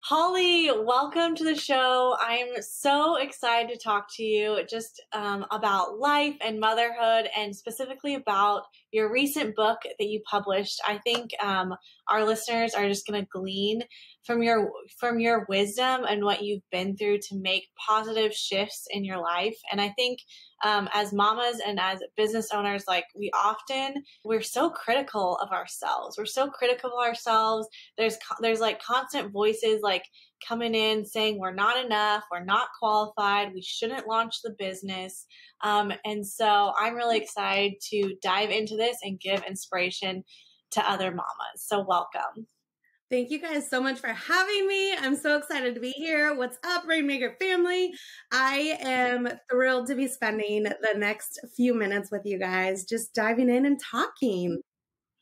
Holly, welcome to the show. I'm so excited to talk to you just about life and motherhood, and specifically about your recent book that you published. I think our listeners are just going to glean from your wisdom and what you've been through to make positive shifts in your life. And I think as mamas and as business owners, like we're so critical of ourselves. We're so critical of ourselves. There's like constant voices like coming in saying we're not enough, we're not qualified, we shouldn't launch the business. And so I'm really excited to dive into this and give inspiration to other mamas. So welcome. Thank you guys so much for having me. I'm so excited to be here. What's up, Rainmaker family? I am thrilled to be spending the next few minutes with you guys, just diving in and talking.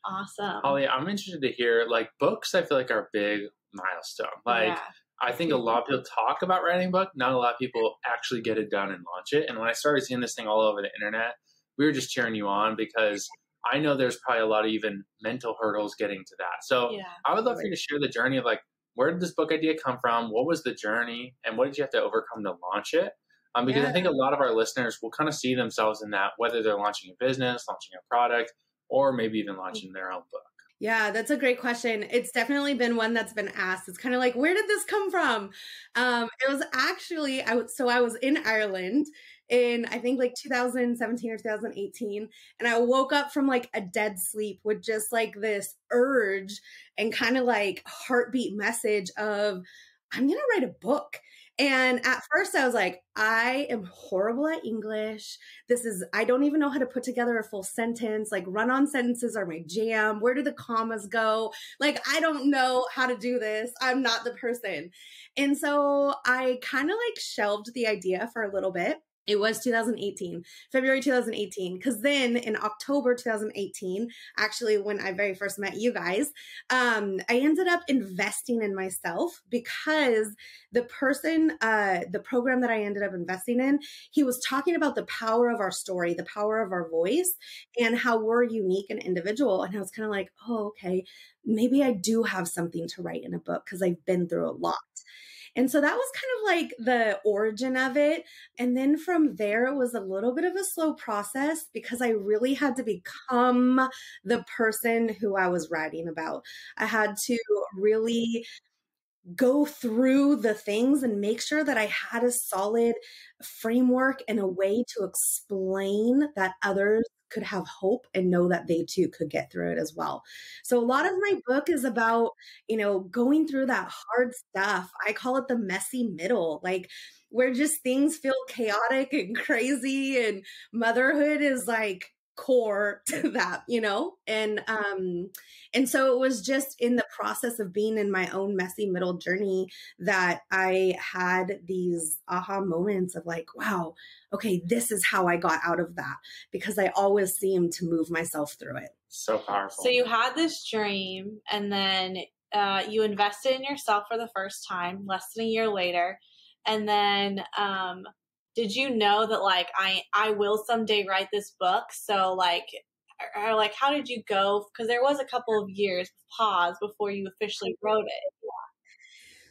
Awesome. Holly, I'm interested to hear, books I feel like are a big milestone. I think a lot of people talk about writing a book. Not a lot of people actually get it done and launch it. And when I started seeing this thing all over the internet, we were just cheering you on because I know there's probably a lot of even mental hurdles getting to that. So I would love for you to share the journey of where did this book idea come from? What was the journey? And what did you have to overcome to launch it? Because I think a lot of our listeners will kind of see themselves in that, whether they're launching a business, launching a product, or maybe even launching their own book. Yeah, that's a great question. It's definitely been one that's been asked. It's kind of like, where did this come from? It was actually, I was in Ireland in, I think 2017 or 2018. And I woke up from a dead sleep with just this urge and kind of heartbeat message of, I'm going to write a book. And at first I was like, I am horrible at English. I don't even know how to put together a full sentence. Run-on sentences are my jam. Where do the commas go? I don't know how to do this. I'm not the person. And so I kind of shelved the idea for a little bit. It was February 2018, because then in October 2018, actually when I very first met you guys, I ended up investing in myself because the program that I ended up investing in, he was talking about the power of our story, the power of our voice, and how we're unique and individual. And I was kind of like, oh, okay, maybe I do have something to write in a book because I've been through a lot. And so that was kind of the origin of it. And then from there, it was a little bit of a slow process because I really had to become the person who I was writing about. I had to really go through the things and make sure that I had a solid framework and a way to explain that others could have hope and know that they too could get through it as well. So a lot of my book is about, going through that hard stuff. I call it the messy middle, where just things feel chaotic and crazy, and motherhood is core to that, and so it was just in the process of being in my own messy middle journey that I had these aha moments of wow, okay, this is how I got out of that, because I always seemed to move myself through it. So powerful. So you had this dream, and then you invested in yourself for the first time less than a year later, and then did you know that I will someday write this book? So or how did you go? Because there was a couple of years pause before you officially wrote it.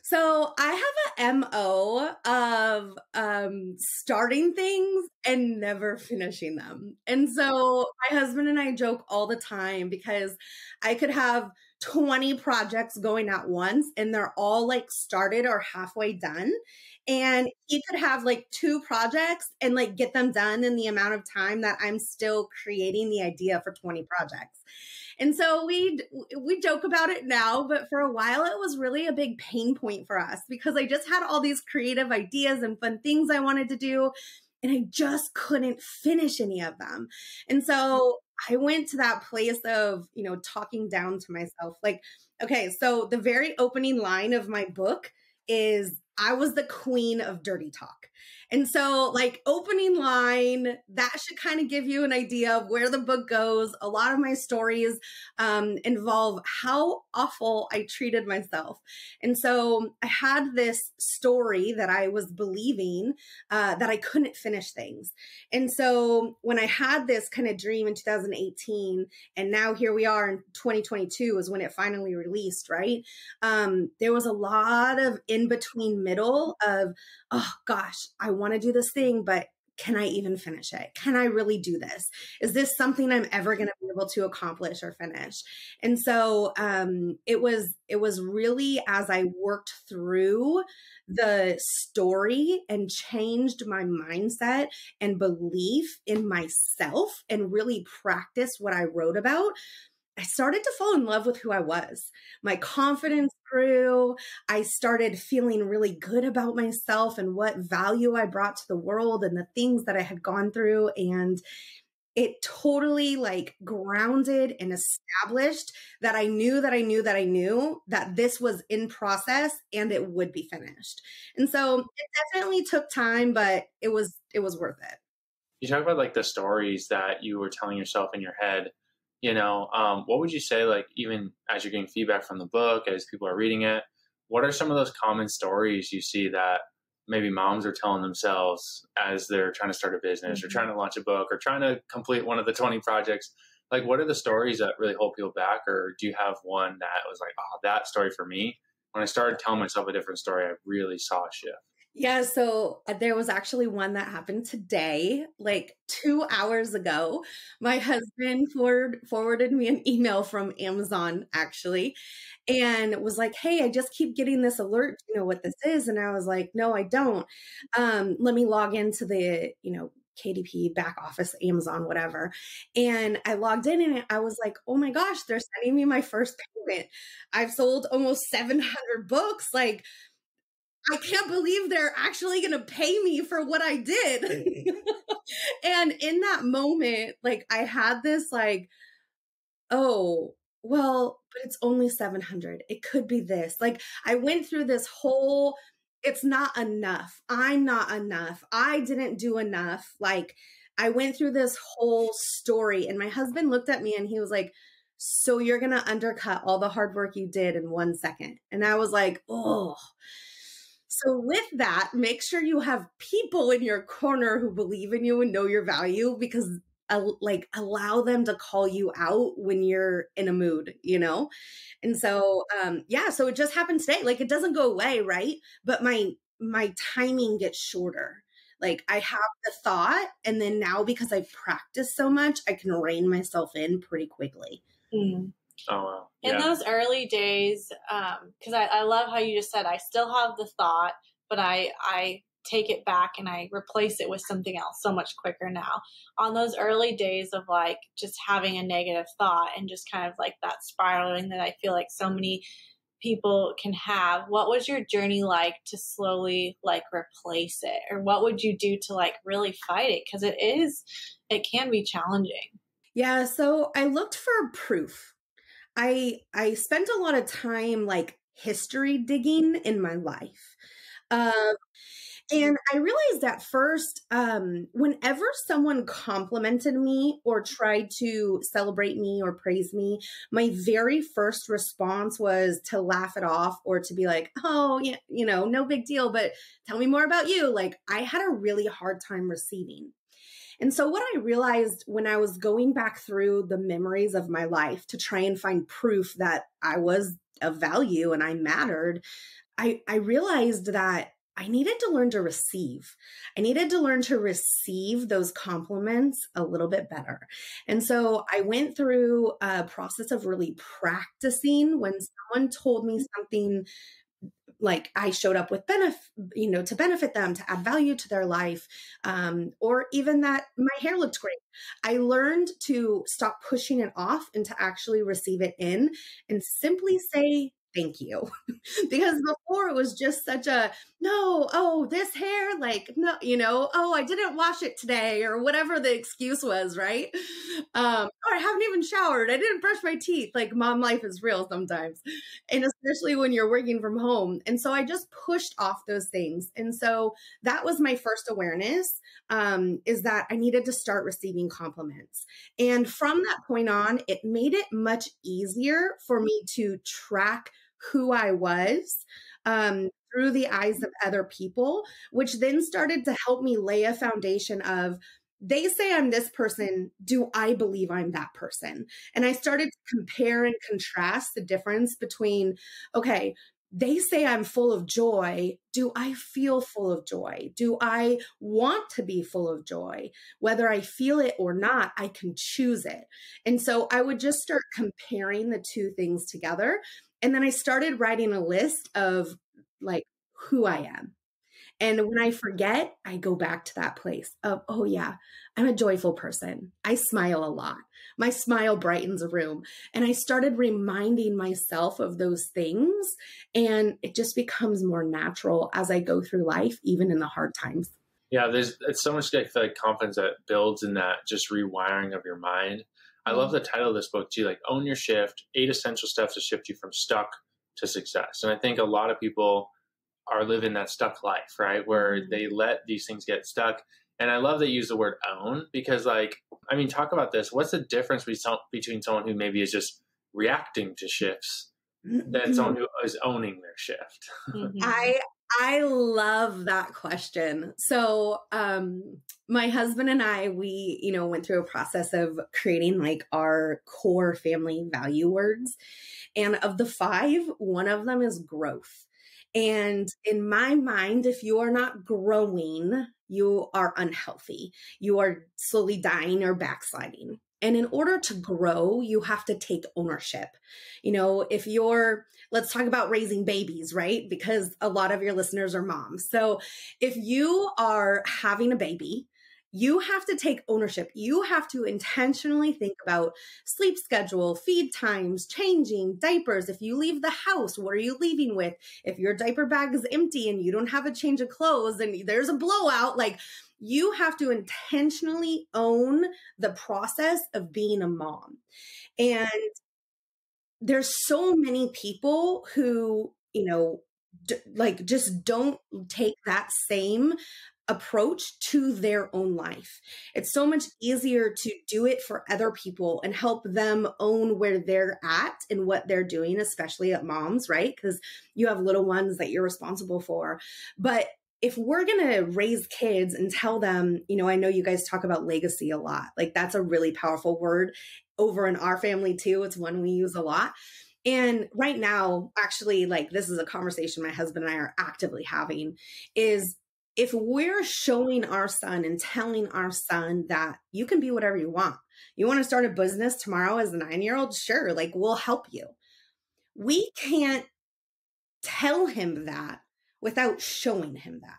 So I have a MO of starting things and never finishing them. And so my husband and I joke all the time because I could have 20 projects going at once and they're all started or halfway done. And he could have 2 projects and get them done in the amount of time that I'm still creating the idea for 20 projects. And so we joke about it now, but for a while it was really a big pain point for us because I just had all these creative ideas and fun things I wanted to do, and I just couldn't finish any of them. And so I went to that place of, talking down to myself. Okay, so the very opening line of my book is, I was the queen of dirty talk. And so like opening line, that should kind of give you an idea of where the book goes. A lot of my stories involve how awful I treated myself. And so I had this story that I was believing that I couldn't finish things. And so when I had this kind of dream in 2018, and now here we are in 2022 is when it finally released, right? There was a lot of in between middle of, oh gosh, I want to do this thing, but can I even finish it? Can I really do this? Is this something I'm ever going to be able to accomplish or finish? And so it was really as I worked through the story and changed my mindset and belief in myself and really practiced what I wrote about, I started to fall in love with who I was. My confidence grew. I started feeling really good about myself and what value I brought to the world and the things that I had gone through. And it totally like grounded and established that I knew that this was in process and it would be finished. And so it definitely took time, but it was worth it. You talk about like the stories that you were telling yourself in your head. What would you say, like, even as you're getting feedback from the book, as people are reading it, what are some of those common stories you see that maybe moms are telling themselves as they're trying to start a business or trying to launch a book or trying to complete one of the 20 projects? Like, what are the stories that really hold people back? Or do you have one that was like, oh, that story for me, when I started telling myself a different story, I really saw a shift? Yeah, so there was actually one that happened today, like 2 hours ago. My husband forwarded me an email from Amazon, actually, and was like, hey, I just keep getting this alert. Do you know what this is? And I was like, no, I don't. Let me log into the, KDP back office, Amazon, whatever. And I logged in and I was like, oh my gosh, they're sending me my first payment. I've sold almost 700 books. Like, I can't believe they're actually going to pay me for what I did. And in that moment, like I had this like, oh, well, but it's only 700. It could be this. Like I went through this whole, it's not enough. I'm not enough. I didn't do enough. Like I went through this whole story and my husband looked at me and he was like, so you're going to undercut all the hard work you did in 1 second. And I was like, oh. So with that, make sure you have people in your corner who believe in you and know your value, because like allow them to call you out when you're in a mood, And so, so it just happened today. Like it doesn't go away. Right. But my timing gets shorter. Like I have the thought and then now because I've practiced so much, I can rein myself in pretty quickly. Mm. Oh, wow. Yeah. In those early days, because I love how you just said, I still have the thought, but I take it back and I replace it with something else so much quicker now. On those early days of like just having a negative thought and just kind of like that spiraling that I feel like so many people can have, what was your journey like to slowly like replace it? Or what would you do to like really fight it? Because it can be challenging. Yeah, so I looked for proof. I spent a lot of time like history digging in my life. And I realized at first, whenever someone complimented me or tried to celebrate me or praise me, my very first response was to laugh it off or to be like, oh, yeah, no big deal, but tell me more about you. Like I had a really hard time receiving. And so what I realized when I was going back through the memories of my life to try and find proof that I was of value and I mattered, I realized that I needed to learn to receive. I needed to learn to receive those compliments a little bit better. And so I went through a process of really practicing when someone told me something like I showed up with to benefit them, to add value to their life, or even that my hair looked great. I learned to stop pushing it off and to actually receive it in and simply say thank you. Because before it was just such a, no, oh, this hair, like, no, oh, I didn't wash it today or whatever the excuse was, right? Or I haven't even showered. I didn't brush my teeth. Like, mom life is real sometimes. And especially when you're working from home. And so I just pushed off those things. And so that was my first awareness, is that I needed to start receiving compliments. And from that point on, it made it much easier for me to track who I was through the eyes of other people, which then started to help me lay a foundation of, they say I'm this person. Do I believe I'm that person? And I started to compare and contrast the difference between, okay, they say I'm full of joy. Do I feel full of joy? Do I want to be full of joy? Whether I feel it or not, I can choose it. And so I would just start comparing the two things together. And then I started writing a list of like who I am. And when I forget, I go back to that place of, oh yeah, I'm a joyful person. I smile a lot. My smile brightens a room. And I started reminding myself of those things. And it just becomes more natural as I go through life, even in the hard times. Yeah, it's so much, I feel like, confidence that builds in that just rewiring of your mind. I love the title of this book too, like Own Your Shift, 8 Essential Steps to Shift You from Stuck to Success. And I think a lot of people are living that stuck life, right? Where they let these things get stuck. And I love that you use the word own, because talk about this. What's the difference between someone who maybe is just reacting to shifts than someone who is owning their shift? I love that question. So, my husband and I, we, went through a process of creating like our core family value words. And of the 5, one of them is growth. And in my mind, if you are not growing, you are unhealthy. You are slowly dying or backsliding. And in order to grow, you have to take ownership. Let's talk about raising babies, right? Because a lot of your listeners are moms. So if you are having a baby, you have to take ownership. You have to intentionally think about sleep schedule, feed times, changing diapers. If you leave the house, what are you leaving with? If your diaper bag is empty and you don't have a change of clothes and there's a blowout, like you have to intentionally own the process of being a mom. And there's so many people who, just don't take that same approach to their own life. It's so much easier to do it for other people and help them own where they're at and what they're doing, especially at moms, right? Because you have little ones that you're responsible for. But if we're going to raise kids and tell them, I know you guys talk about legacy a lot. Like that's a really powerful word over in our family too. It's one we use a lot. And right now, actually, like this is a conversation my husband and I are actively having, is if we're showing our son and telling our son that you can be whatever you want, you want to start a business tomorrow as a 9-year-old, sure, like we'll help you. We can't tell him that without showing him that.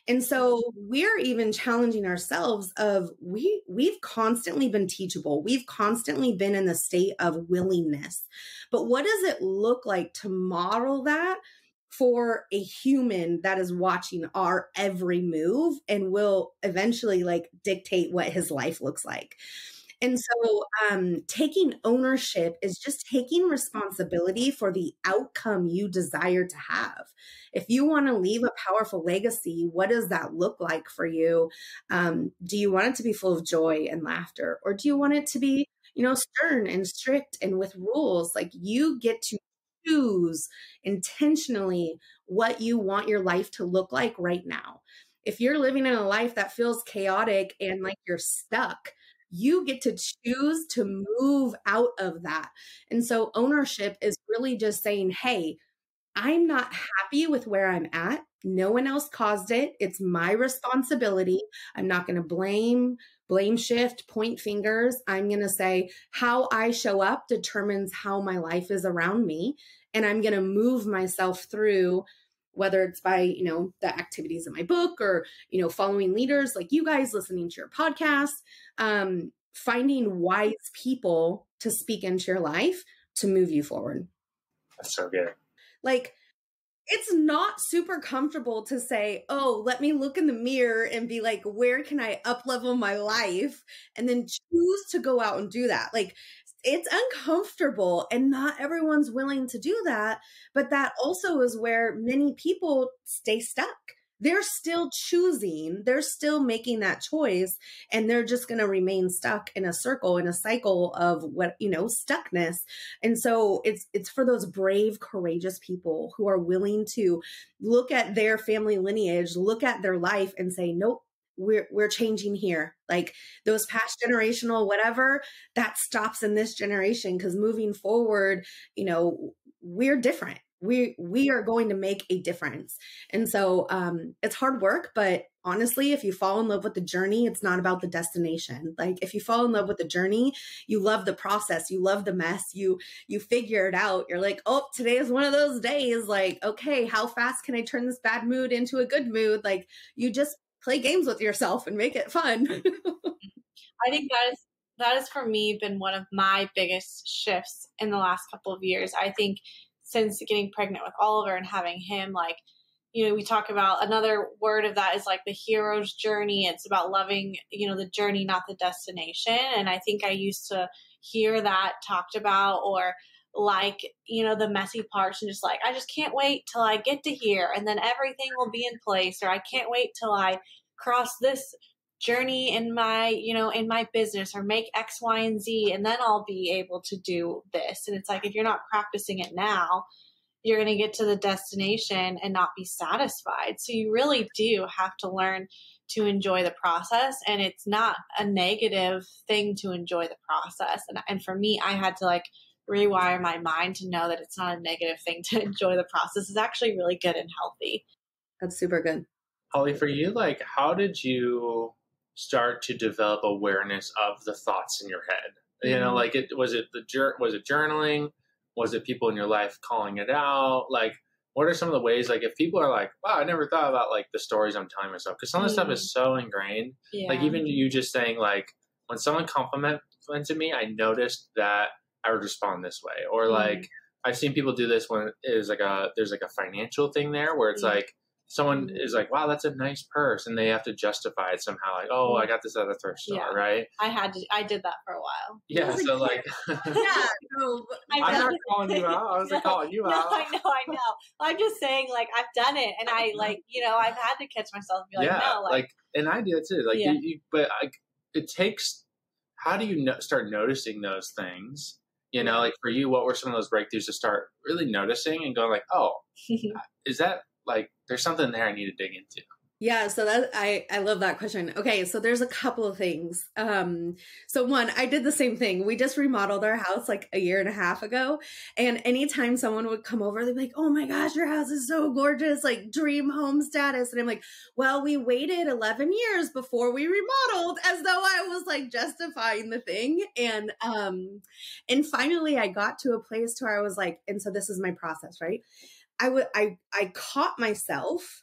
And so we're even challenging ourselves of we've constantly been teachable. We've constantly been in the state of willingness. But what does it look like to model that for a human that is watching our every move and will eventually like dictate what his life looks like? And so taking ownership is just taking responsibility for the outcome you desire to have. If you want to leave a powerful legacy, what does that look like for you? Do you want it to be full of joy and laughter? Or do you want it to be, stern and strict and with rules? Like you get to choose intentionally what you want your life to look like right now. If you're living in a life that feels chaotic and like you're stuck, you get to choose to move out of that. And so ownership is really just saying, hey, I'm not happy with where I'm at. No one else caused it. It's my responsibility. I'm not going to blame shift, point fingers. I'm going to say how I show up determines how my life is around me. And I'm going to move myself through, whether it's by, the activities in my book or, following leaders like you guys, listening to your podcast, finding wise people to speak into your life to move you forward. That's so good. Like, it's not super comfortable to say, oh, let me look in the mirror and be like, where can I up level my life? And then choose to go out and do that. Like, it's uncomfortable and not everyone's willing to do that. But that also is where many people stay stuck. They're still choosing, they're still making that choice, and they're just going to remain stuck in a circle, in a cycle of what, stuckness. And so it's for those brave, courageous people who are willing to look at their family lineage, look at their life and say, nope, we're changing here. Like those past generational, whatever, that stops in this generation, because moving forward, we're different. We are going to make a difference. And so it's hard work, but honestly, if you fall in love with the journey, it's not about the destination. Like if you fall in love with the journey, you love the process, you love the mess, you figure it out. You're like, oh, today is one of those days. Like, okay, how fast can I turn this bad mood into a good mood? Like you just play games with yourself and make it fun. I think that is for me been one of my biggest shifts in the last couple of years. I think since getting pregnant with Oliver and having him, like, we talk about another word of that is like the hero's journey. It's about loving, the journey, not the destination. And I think I used to hear that talked about, or like, the messy parts, and just like, I just can't wait till I get to here and then everything will be in place, or I can't wait till I cross this journey in my, in my business, or make X, Y, and Z, and then I'll be able to do this. And it's like, if you're not practicing it now, you're going to get to the destination and not be satisfied. So you really do have to learn to enjoy the process. And it's not a negative thing to enjoy the process. And for me, I had to like rewire my mind to know that it's not a negative thing to enjoy the process. It's actually really good and healthy. That's super good. Holli, for you, like, how did you start to develop awareness of the thoughts in your head? Like, was it journaling? Was it people in your life calling it out? Like, what are some of the ways, like, if people are like, wow, I never thought about, like, the stories I'm telling myself, because some of the stuff is so ingrained. Yeah. Like, even you just saying, like, when someone complimented me, I noticed that I would respond this way. Or, like, I've seen people do this when there's like a financial thing there where it's like, someone is like, wow, that's a nice purse. And they have to justify it somehow. Like, oh, I got this at a thrift store, right? I did that for a while. Yeah. So like, yeah. No, I'm not calling you out. I wasn't calling you out. I know. I'm just saying, like, I've done it. And I like, I've had to catch myself and be like, no. Like, and I do it too. Like, but it takes, how do you start noticing those things? Like for you, what were some of those breakthroughs to start really noticing and going like, oh, is that, like, there's something there I need to dig into? Yeah, so that I love that question. Okay, so there's a couple of things. So one, I did the same thing. We just remodeled our house like a year and a half ago. And anytime someone would come over, they'd be like, oh my gosh, your house is so gorgeous, like dream home status. And I'm like, well, we waited 11 years before we remodeled, as though I was like justifying the thing. And finally I got to a place where I was like, and so this is my process, right? I caught myself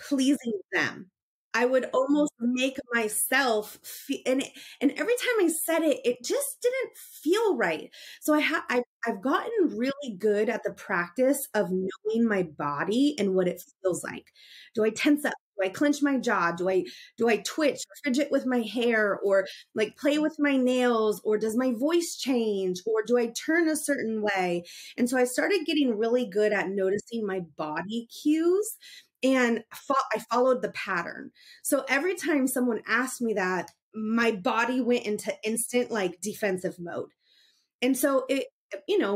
pleasing them. I would almost make myself feel, and every time I said it, it just didn't feel right. So I've gotten really good at the practice of knowing my body and what it feels like. Do I tense up? Do I clench my jaw? Do I twitch or fidget with my hair, or like play with my nails, or does my voice change, or do I turn a certain way? And so I started getting really good at noticing my body cues, and I followed the pattern. So every time someone asked me that, my body went into instant like defensive mode. And so it,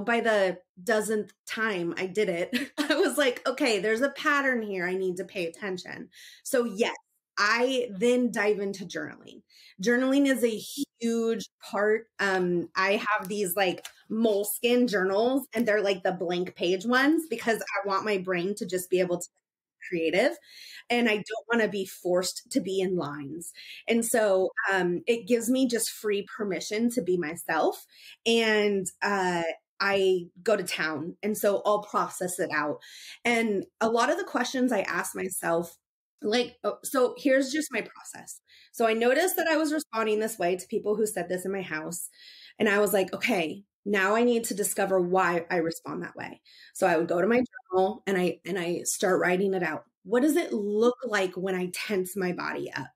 by the dozenth time I did it, I was like, okay, there's a pattern here. I need to pay attention. So yes, I then dive into journaling. Journaling is a huge part. I have these like moleskin journals, and they're like the blank page ones, because I want my brain to just be able to creative, and I don't want to be forced to be in lines. And so it gives me just free permission to be myself, and I go to town. And so I'll process it out. And a lot of the questions I ask myself, like, so here's just my process. So I noticed that I was responding this way to people who said this in my house. And I was like, okay, Now I need to discover why I respond that way. So I would go to my journal and I start writing it out. What does it look like when I tense my body up?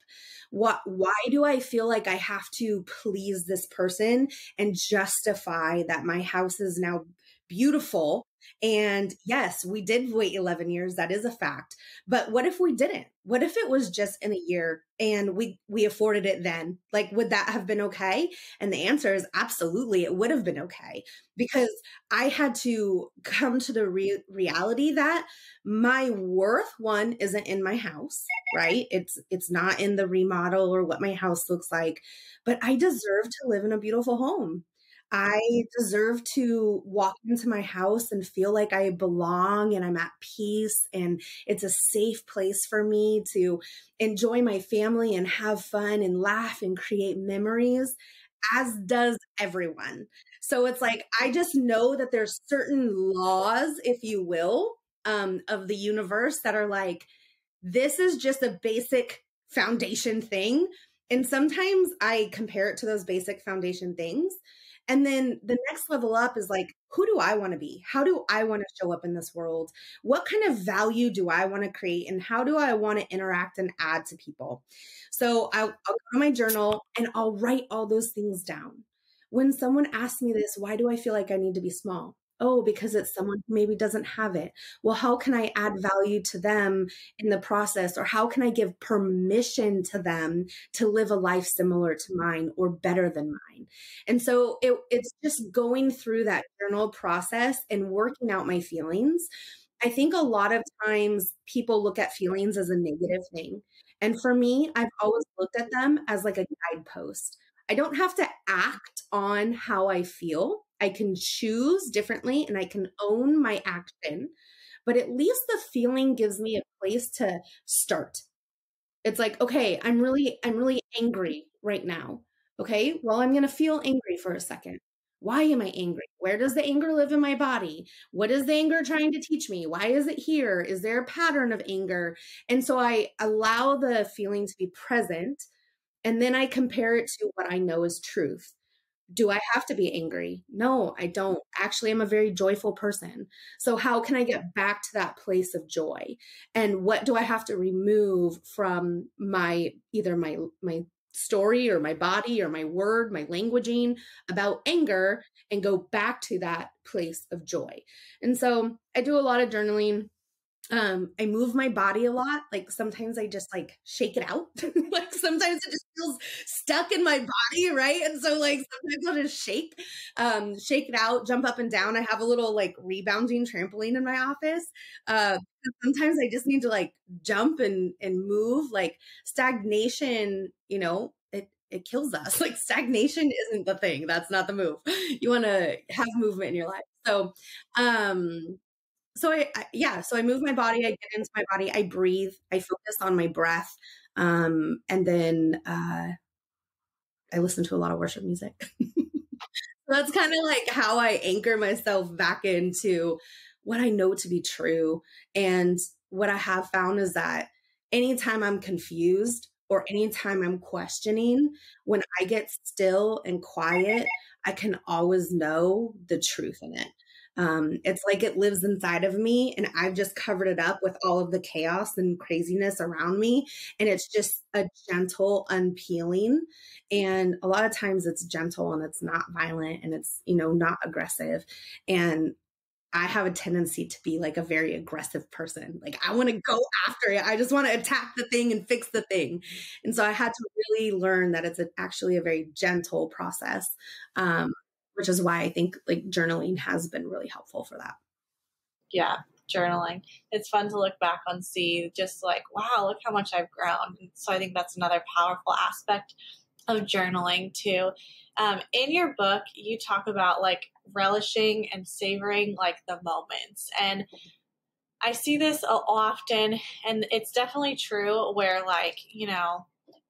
Why do I feel like I have to please this person and justify that my house is now beautiful? And yes, we did wait 11 years. That is a fact. But what if we didn't? What if it was just in a year and we afforded it then? Like, would that have been okay? And the answer is absolutely, it would have been okay, because I had to come to the reality that my worth, one, isn't in my house, right? It's not in the remodel or what my house looks like, but I deserve to live in a beautiful home. I deserve to walk into my house and feel like I belong and I'm at peace and it's a safe place for me to enjoy my family and have fun and laugh and create memories, as does everyone. So it's like, I just know that there's certain laws, if you will, of the universe that are like, this is just a basic foundation thing. And sometimes I compare it to those basic foundation things. And then the next level up is like, who do I want to be? How do I want to show up in this world? What kind of value do I want to create? And how do I want to interact and add to people? So I'll go to my journal and I'll write all those things down. When someone asks me this, why do I feel like I need to be small? Oh, because it's someone who maybe doesn't have it. Well, how can I add value to them in the process? Or how can I give permission to them to live a life similar to mine or better than mine? And so it's just going through that journal process and working out my feelings. I think a lot of times people look at feelings as a negative thing. And for me, I've always looked at them as like a guidepost. I don't have to act on how I feel. I can choose differently and I can own my action, but at least the feeling gives me a place to start. It's like, okay, I'm really angry right now. Okay, well, I'm going to feel angry for a second. Why am I angry? Where does the anger live in my body? What is the anger trying to teach me? Why is it here? Is there a pattern of anger? And so I allow the feeling to be present, and then I compare it to what I know is truth. Do I have to be angry? No, I don't. Actually, I'm a very joyful person. So how can I get back to that place of joy? And what do I have to remove from my either my story or my body or my word, my languaging about anger, and go back to that place of joy? And so I do a lot of journaling. I move my body a lot. Like sometimes I just like shake it out. Like sometimes it just feels stuck in my body, right? And so like sometimes I'll just shake it out, jump up and down. I have a little like rebounding trampoline in my office. Sometimes I just need to like jump and move. Like stagnation, it kills us. Like stagnation isn't the thing. That's not the move. You want to have movement in your life. So I move my body, I get into my body, I breathe, I focus on my breath. And then I listen to a lot of worship music. That's kind of like how I anchor myself back into what I know to be true. And what I have found is that anytime I'm confused or anytime I'm questioning, when I get still and quiet, I can always know the truth in it. It's like it lives inside of me and I've just covered it up with all of the chaos and craziness around me. And it's just a gentle unpeeling. And a lot of times it's gentle and it's not violent and it's, not aggressive. And I have a tendency to be like a very aggressive person. Like I want to go after it. I just want to attack the thing and fix the thing. And so I had to really learn that it's actually a very gentle process. Which is why I think like journaling has been really helpful for that. Yeah, journaling. It's fun to look back and see just like, wow, look how much I've grown. So I think that's another powerful aspect of journaling too. In your book, you talk about like relishing and savoring like the moments. And I see this often, and it's definitely true where like,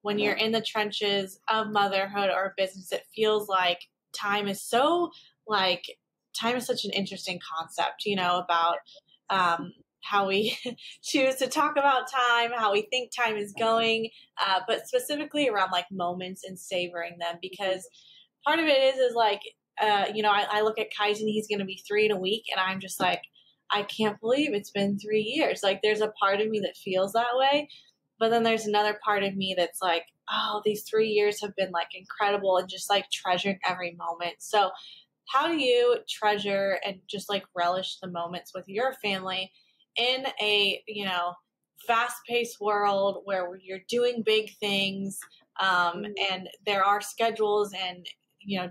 when you're in the trenches of motherhood or business, it feels like time is such an interesting concept, about how we choose to talk about time, how we think time is going, but specifically around like moments and savoring them, because part of it is like I look at Kaizen, he's going to be 3 in a week. And I'm just like, I can't believe it's been 3 years. Like there's a part of me that feels that way. But then there's another part of me that's like, oh, these 3 years have been like incredible, and just like treasuring every moment. So how do you treasure and just like relish the moments with your family in a, fast paced world where you're doing big things, and there are schedules and,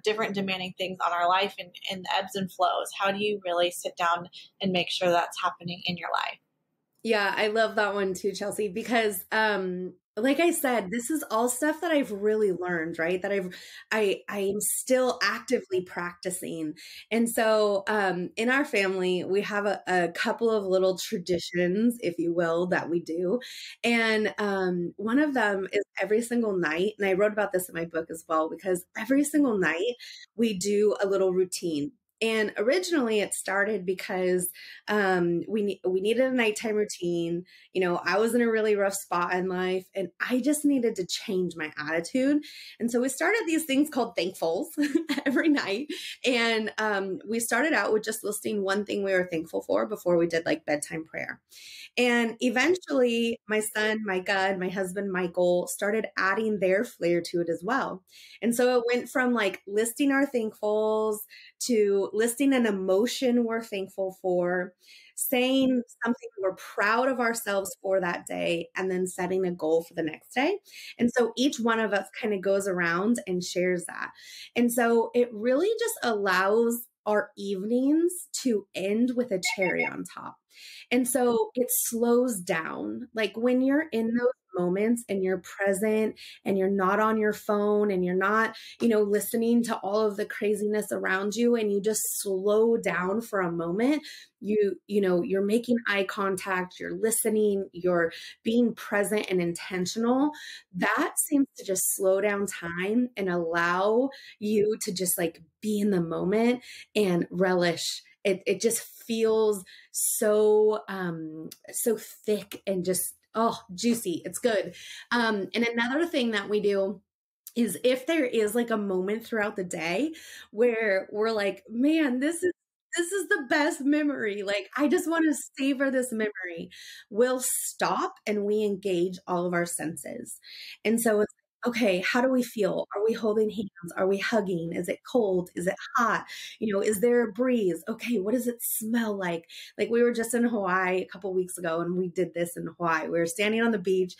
different demanding things on our life, and the ebbs and flows? How do you really sit down and make sure that's happening in your life? Yeah, I love that one too, Chelsea, because like I said, this is all stuff that I've really learned, right? That I am still actively practicing. And so in our family, we have a couple of little traditions, if you will, that we do. And one of them is every single night, and I wrote about this in my book as well, because every single night we do a little routine. And originally it started because we needed a nighttime routine. I was in a really rough spot in life, and I just needed to change my attitude. And so we started these things called thankfuls every night. And we started out with just listing one thing we were thankful for before we did like bedtime prayer. And eventually my son, Micah, and my husband, Michael, started adding their flair to it as well. And so it went from like listing our thankfuls to listing an emotion we're thankful for, saying something we're proud of ourselves for that day, and then setting a goal for the next day. And so each one of us kind of goes around and shares that. And so it really just allows our evenings to end with a cherry on top. And so it slows down. Like when you're in those moments and you're present and you're not on your phone and you're not, listening to all of the craziness around you, and you just slow down for a moment, you're making eye contact, you're listening, you're being present and intentional. That seems to just slow down time and allow you to just like be in the moment and relish. It just feels so thick and just juicy. It's good. And another thing that we do is if there is like a moment throughout the day where we're like, man, this is the best memory. Like, I just want to savor this memory. We'll stop and we engage all of our senses. And so it's okay, how do we feel? Are we holding hands? Are we hugging? Is it cold? Is it hot? Is there a breeze? Okay, what does it smell like? Like we were just in Hawaii a couple weeks ago, and we did this in Hawaii. We were standing on the beach.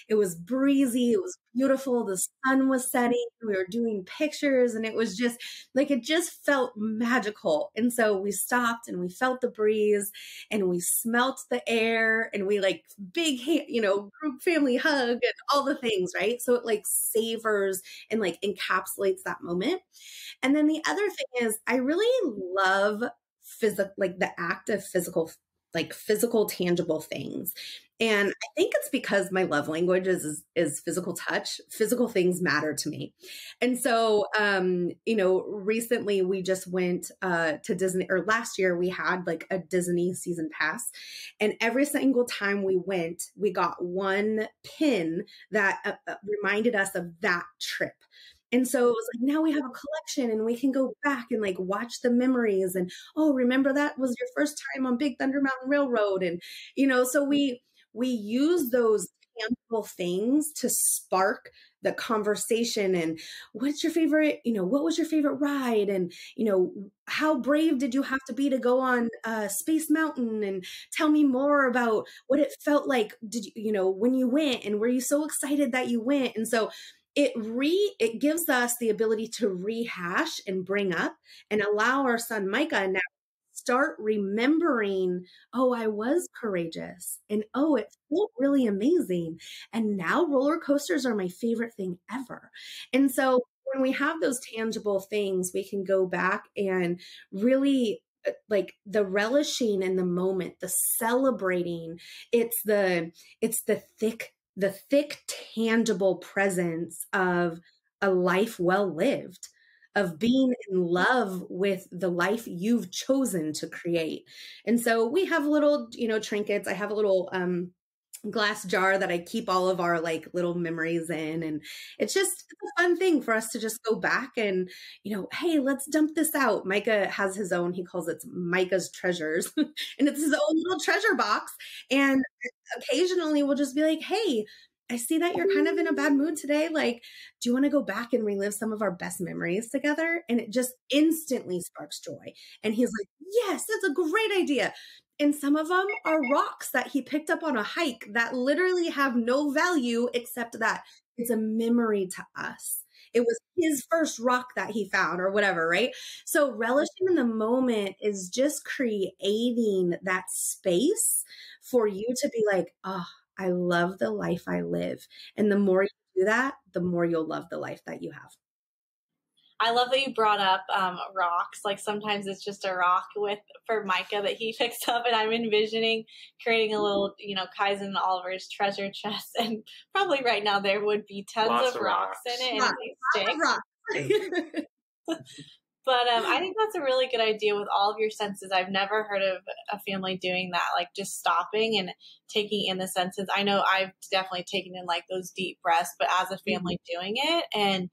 It was breezy. It was beautiful. The sun was setting. We were doing pictures, and it was just like, it just felt magical. And so we stopped and we felt the breeze and we smelt the air, and we like big, group family hug and all the things, right? So it like savors and like encapsulates that moment. And then the other thing is I really love like the act of physical tangible things. And I think it's because my love language is physical touch. Physical things matter to me. And so, recently we just went to Disney, or last year we had like a Disney season pass. And every single time we went, we got one pin that reminded us of that trip. And so it was like, now we have a collection and we can go back and like watch the memories. And, oh, remember that was your first time on Big Thunder Mountain Railroad. And, so we use those tangible things to spark the conversation. And what's your favorite, what was your favorite ride? And, how brave did you have to be to go on Space Mountain? And tell me more about what it felt like. Did you, when you went, and were you so excited that you went? And so it gives us the ability to rehash and bring up and allow our son Micah now start remembering, oh, I was courageous, and oh, it felt really amazing. And now roller coasters are my favorite thing ever. And so when we have those tangible things, we can go back and really like the relishing in the moment, the celebrating. It's the thick, tangible presence of a life well lived, of being in love with the life you've chosen to create. And so we have little, trinkets. I have a little glass jar that I keep all of our like little memories in. And it's a fun thing for us to just go back and, hey, let's dump this out. Micah has his own, he calls it Micah's treasures. And it's his own little treasure box. And occasionally we'll just be like, hey, I see that you're kind of in a bad mood today. Like, do you want to go back and relive some of our best memories together? And it just instantly sparks joy. And he's like, yes, that's a great idea. And some of them are rocks that he picked up on a hike that literally have no value except that it's a memory to us. It was his first rock that he found or whatever, right? So relishing in the moment is just creating that space for you to be like, oh, I love the life I live. And the more you do that, the more you'll love the life that you have. I love that you brought up rocks. Like sometimes it's just a rock for Micah that he picks up, and I'm envisioning creating a little, Kaizen and Oliver's treasure chest. And probably right now there would be tons of rocks in it, and sticks. But I think that's a really good idea with all of your senses. I've never heard of a family doing that, like just stopping and taking in the senses. I know I've definitely taken in like those deep breaths, but as a family doing it and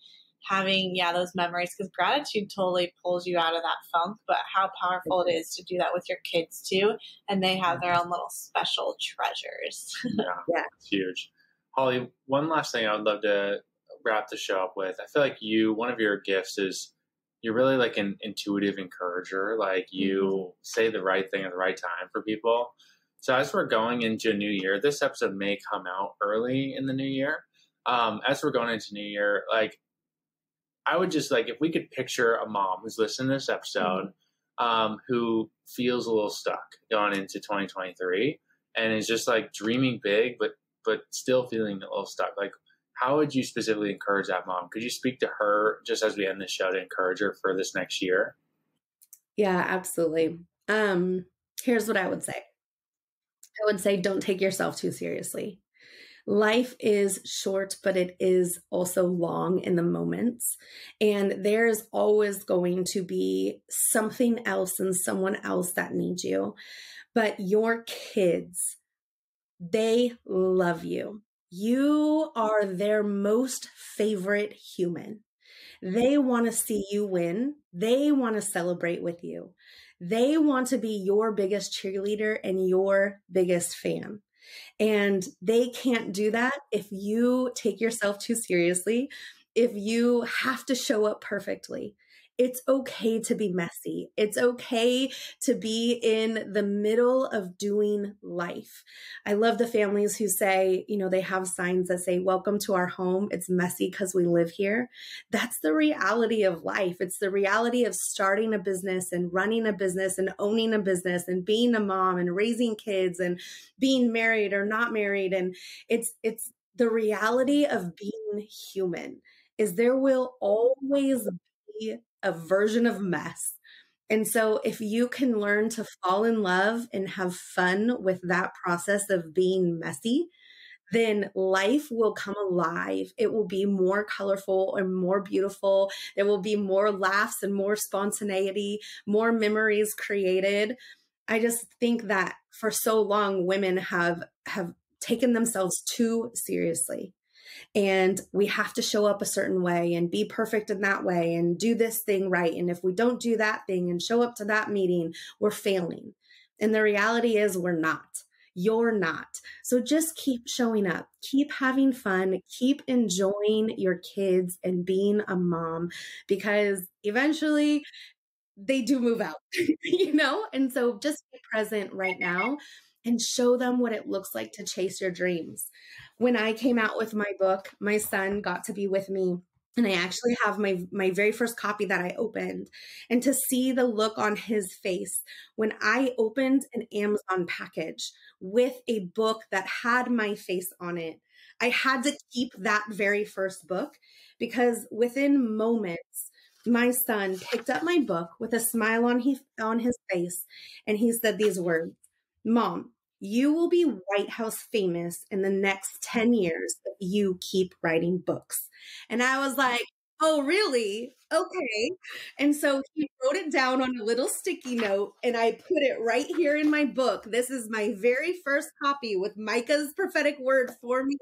having, those memories, because gratitude totally pulls you out of that funk, but how powerful it is to do that with your kids too. And they have their own little special treasures. Yeah, it's huge. Holli, one last thing I would love to wrap the show up with. I feel like one of your gifts is you're really like an intuitive encourager. Like you say the right thing at the right time for people. So as we're going into a new year, this episode may come out early in the new year. As we're going into new year, like I would just like, if we could picture a mom who's listening to this episode, who feels a little stuck going into 2023 and is just like dreaming big, but still feeling a little stuck. Like, how would you specifically encourage that mom? Could you speak to her just as we end the show to encourage her for this next year? Yeah, absolutely. Here's what I would say. I would say, don't take yourself too seriously. Life is short, but it is also long in the moments. And there's always going to be something else and someone else that needs you. But your kids, they love you. You are their most favorite human. They want to see you win. They want to celebrate with you. They want to be your biggest cheerleader and your biggest fan. And they can't do that if you take yourself too seriously, if you have to show up perfectly. It's okay to be messy. It's okay to be in the middle of doing life. I love the families who say, they have signs that say, welcome to our home. It's messy because we live here. That's the reality of life. It's the reality of starting a business and running a business and owning a business and being a mom and raising kids and being married or not married. And it's the reality of being human is there will always be a version of mess. And so if you can learn to fall in love and have fun with that process of being messy, then life will come alive. It will be more colorful and more beautiful. There will be more laughs and more spontaneity, more memories created. I just think that for so long, women have taken themselves too seriously. And we have to show up a certain way and be perfect in that way and do this thing right. And if we don't do that thing and show up to that meeting, we're failing. And the reality is we're not. You're not. So just keep showing up, keep having fun, keep enjoying your kids and being a mom, because eventually they do move out, And so just be present right now and show them what it looks like to chase your dreams. When I came out with my book, my son got to be with me. And I actually have my very first copy that I opened. And to see the look on his face when I opened an Amazon package with a book that had my face on it, I had to keep that very first book, because within moments, my son picked up my book with a smile on his face, and he said these words, "Mom, you will be White House famous in the next 10 years if you keep writing books." And I was like, oh, really? okay. And so he wrote it down on a little sticky note, and I put it right here in my book. This is my very first copy with Micah's prophetic word for me.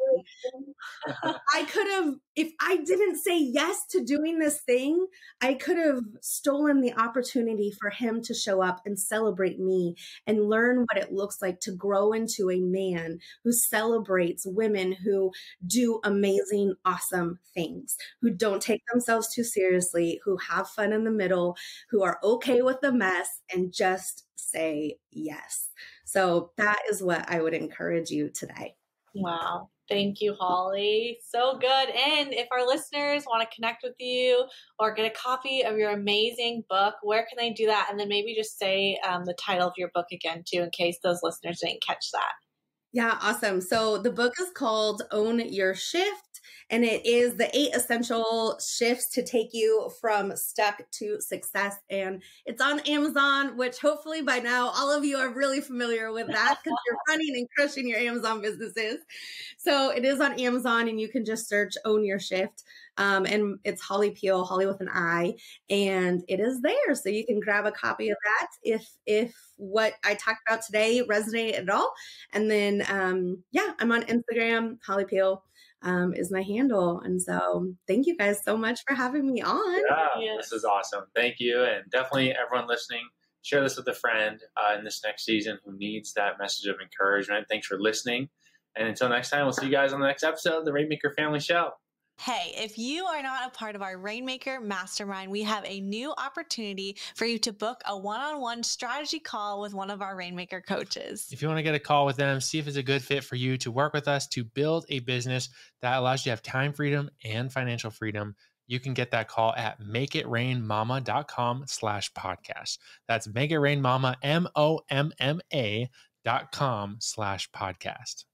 I could have, if I didn't say yes to doing this thing, I could have stolen the opportunity for him to show up and celebrate me and learn what it looks like to grow into a man who celebrates women who do amazing, awesome things, who don't take themselves too seriously, who have fun in the middle, who are okay with the mess and just say yes. So that is what I would encourage you today. Wow. Thank you, Holli. So good. And if our listeners want to connect with you or get a copy of your amazing book, where can they do that? And then maybe just say the title of your book again, too, in case those listeners didn't catch that. Yeah, awesome. So the book is called Own Your Shift, and it is the 8 essential shifts to take you from stuck to success. And it's on Amazon, which hopefully by now all of you are really familiar with that because you're running and crushing your Amazon businesses. So it is on Amazon, and you can just search Own Your Shift. And it's Holli Peel, Holli with an I, and it is there. So you can grab a copy of that if what I talked about today resonated at all. And then, I'm on Instagram. Holli Peel is my handle. And so thank you guys so much for having me on. Yeah, This is awesome. Thank you. And definitely everyone listening, share this with a friend in this next season who needs that message of encouragement. Thanks for listening. And until next time, we'll see you guys on the next episode of the Rainmaker Family Show. Hey, if you are not a part of our Rainmaker Mastermind, we have a new opportunity for you to book a one-on-one strategy call with one of our Rainmaker coaches. If you want to get a call with them, see if it's a good fit for you to work with us to build a business that allows you to have time freedom and financial freedom, you can get that call at makeitrainmama.com/podcast. That's makeitrainmama, MOMMA.com/podcast.